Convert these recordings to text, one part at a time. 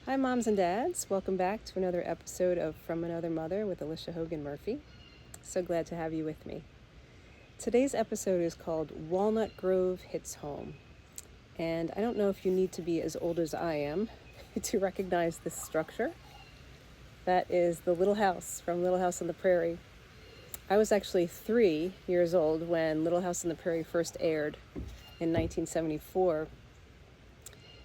Hi, moms and dads. Welcome back to another episode of From Another Mother with Alicia Hogan Murphy. So glad to have you with me. Today's episode is called Walnut Grove Hits Home. And I don't know if you need to be as old as I am to recognize this structure. That is the Little House from Little House on the Prairie. I was actually 3 years old when Little House on the Prairie first aired in 1974.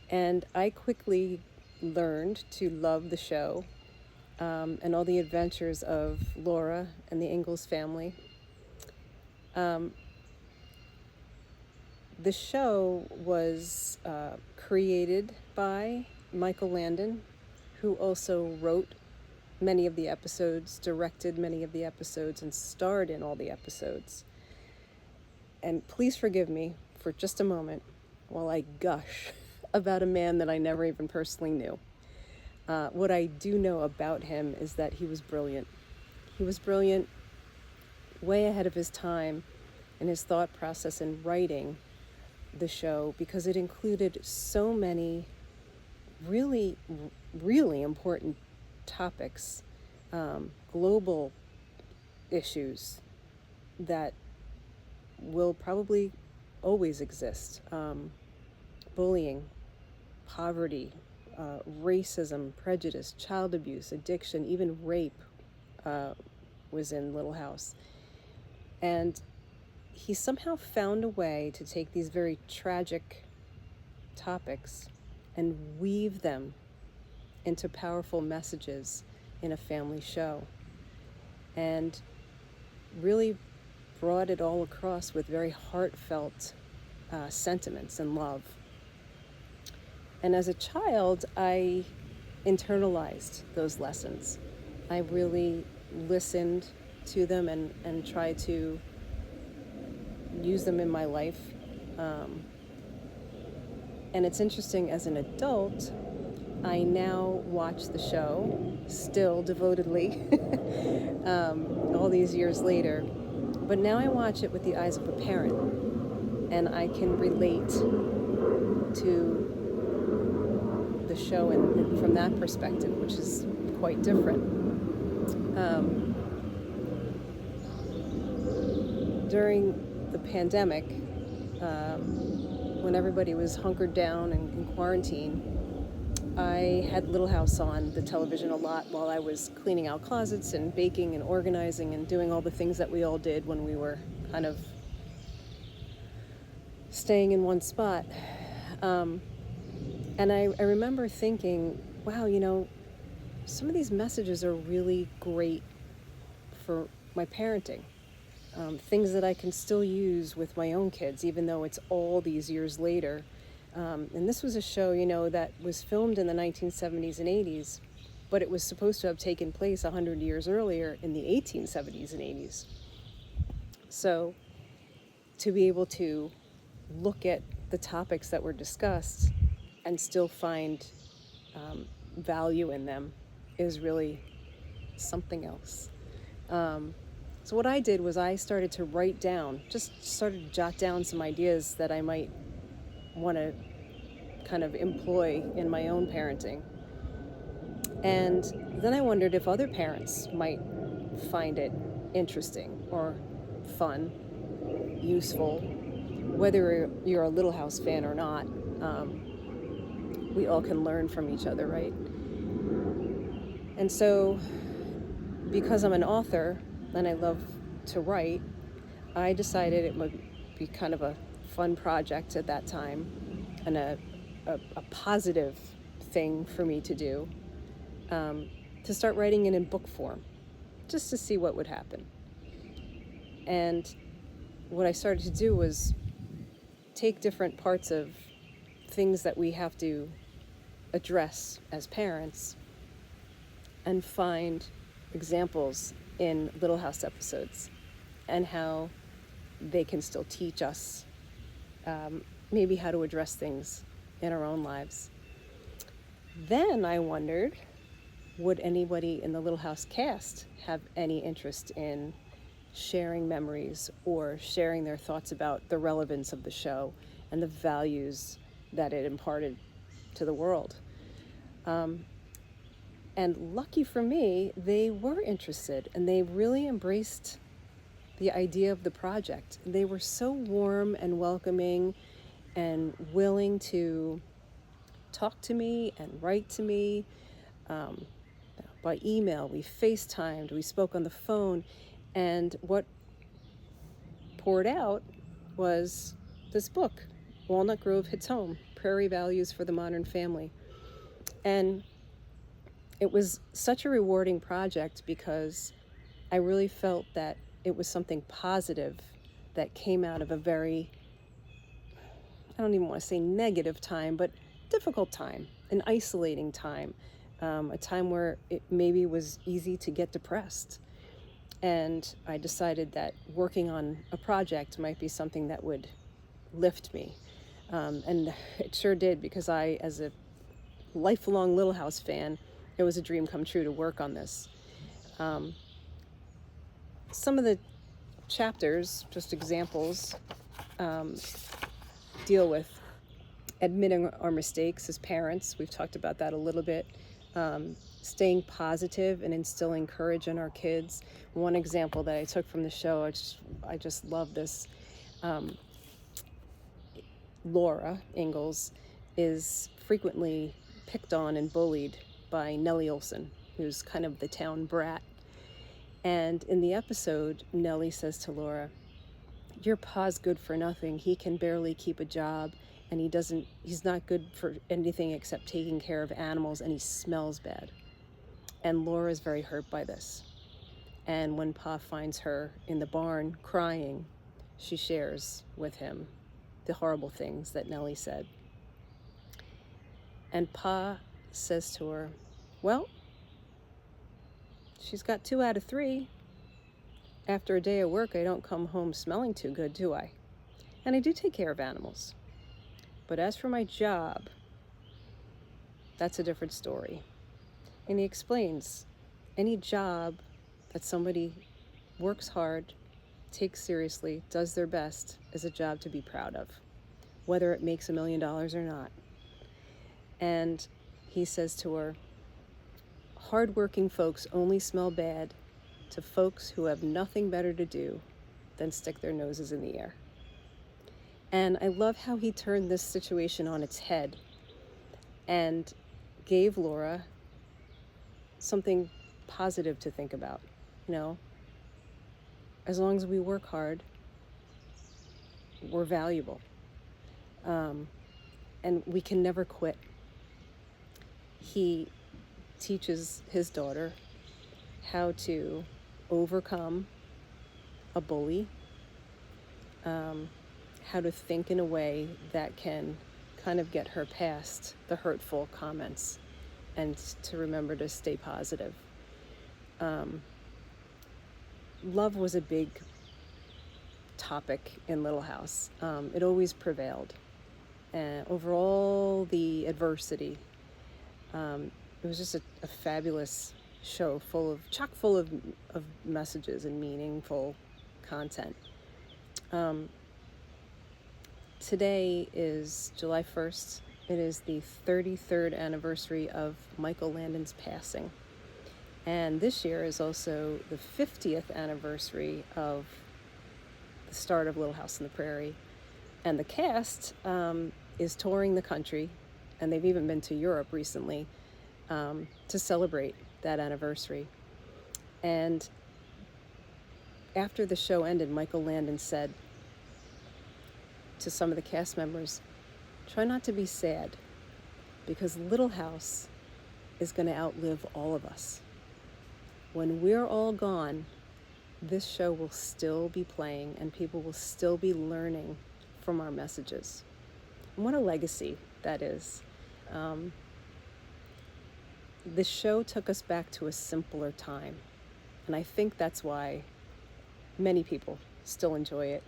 And I quickly learned to love the show and all the adventures of Laura and the Ingalls family. The show was created by Michael Landon, who also wrote many of the episodes, directed many of the episodes, and starred in all the episodes. And please forgive me for just a moment while I gush about a man that I never even personally knew. What I do know about him is that he was brilliant. He was brilliant, way ahead of his time in his thought process in writing the show, because it included so many really, really important topics, global issues that will probably always exist. Bullying, poverty, racism, prejudice, child abuse, addiction, even rape was in Little House. And he somehow found a way to take these very tragic topics and weave them into powerful messages in a family show. And really brought it all across with very heartfelt sentiments and love. And as a child, I internalized those lessons. I really listened to them and tried to use them in my life. And it's interesting, as an adult, I now watch the show, still devotedly, all these years later. But now I watch it with the eyes of a parent, and I can relate to the show and from that perspective, which is quite different. During the pandemic, when everybody was hunkered down and in quarantine, I had Little House on the television a lot while I was cleaning out closets and baking and organizing and doing all the things that we all did when we were kind of staying in one spot. And I remember thinking, wow, some of these messages are really great for my parenting. Things that I can still use with my own kids, even though it's all these years later. And this was a show, that was filmed in the 1970s and 80s, but it was supposed to have taken place 100 years earlier in the 1870s and 80s. So to be able to look at the topics that were discussed and still find value in them is really something else. So what I did was I started to write down, just started to jot down some ideas that I might want to kind of employ in my own parenting. And then I wondered if other parents might find it interesting or fun, useful, whether you're a Little House fan or not. We all can learn from each other, right? And so, because I'm an author and I love to write, I decided it would be kind of a fun project at that time and a positive thing for me to do, to start writing it in book form, just to see what would happen. And what I started to do was take different parts of things that we have to address as parents and find examples in Little House episodes and how they can still teach us maybe how to address things in our own lives. Then I wondered, would anybody in the Little House cast have any interest in sharing memories or sharing their thoughts about the relevance of the show and the values that it imparted to the world? And lucky for me, they were interested and they really embraced the idea of the project. They were so warm and welcoming and willing to talk to me and write to me um, by email. We FaceTimed, we spoke on the phone, and what poured out was this book, Walnut Grove Hits Home, Prairie Values for the Modern Family. And it was such a rewarding project because I really felt that it was something positive that came out of a very, I don't even want to say negative time, but difficult time, an isolating time, a time where it maybe was easy to get depressed. And I decided that working on a project might be something that would lift me. And it sure did, because I, as a lifelong Little House fan, it was a dream come true to work on this. Some of the chapters, just examples, deal with admitting our mistakes as parents. We've talked about that a little bit. Staying positive and instilling courage in our kids. One example that I took from the show, I just love this. Laura Ingalls is frequently picked on and bullied by Nellie Olson, who's kind of the town brat. And in the episode, Nellie says to Laura, "Your pa's good for nothing. He can barely keep a job, and he's not good for anything except taking care of animals, and he smells bad." And Laura's very hurt by this. And when Pa finds her in the barn crying, she shares with him the horrible things that Nellie said. And Pa says to her, "Well, she's got 2 out of 3. After a day of work, I don't come home smelling too good, do I? And I do take care of animals. But as for my job, that's a different story." And he explains, any job that somebody works hard, takes seriously, does their best, is a job to be proud of, whether it makes $1 million or not. And he says to her, "Hardworking folks only smell bad to folks who have nothing better to do than stick their noses in the air." And I love how he turned this situation on its head and gave Laura something positive to think about. As long as we work hard, we're valuable. And we can never quit. He teaches his daughter how to overcome a bully, how to think in a way that can kind of get her past the hurtful comments and to remember to stay positive. Love was a big topic in Little House. It always prevailed. Over all the adversity, it was just a fabulous show, chock full of messages and meaningful content. Today is July 1st. It is the 33rd anniversary of Michael Landon's passing. And this year is also the 50th anniversary of the start of Little House on the Prairie. And the cast is touring the country, and they've even been to Europe recently to celebrate that anniversary. And after the show ended, Michael Landon said to some of the cast members, "Try not to be sad, because Little House is going to outlive all of us. When we're all gone, this show will still be playing and people will still be learning from our messages." And what a legacy that is. The show took us back to a simpler time, and I think that's why many people still enjoy it.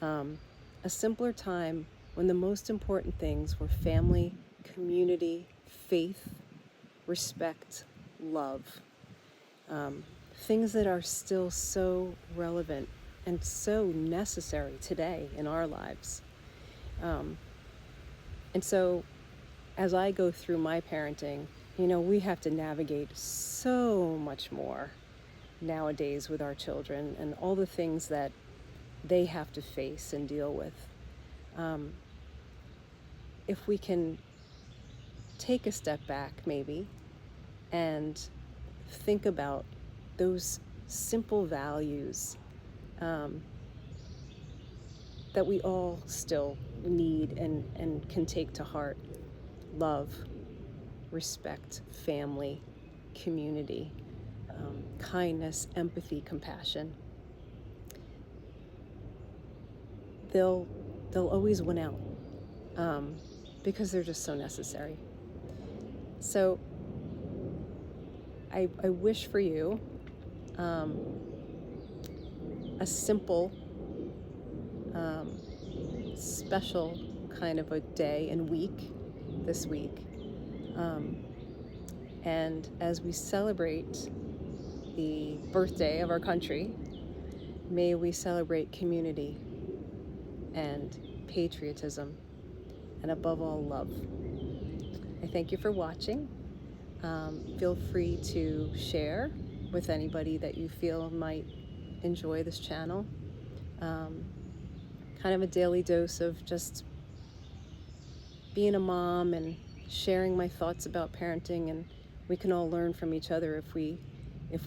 A simpler time when the most important things were family, community, faith, respect, love. Things that are still so relevant and so necessary today in our lives. And so as I go through my parenting, We have to navigate so much more nowadays with our children and all the things that they have to face and deal with. Um, if we can take a step back, maybe, and think about those simple values um, that we all still need and can take to heart: love, respect, family, community, kindness, empathy, compassion. They'll they'll always win out um, because they're just so necessary. So I wish for you um, a simple, um, special kind of a day and week this week. Um, and as we celebrate the birthday of our country, may we celebrate community and patriotism, and above all, love. I thank you for watching. Feel free to share with anybody that you feel might enjoy this channel. Um, kind of a daily dose of just being a mom and sharing my thoughts about parenting, and we can all learn from each other if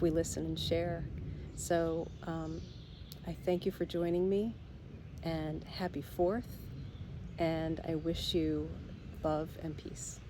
we listen and share. So I thank you for joining me, and happy 4th, and I wish you love and peace.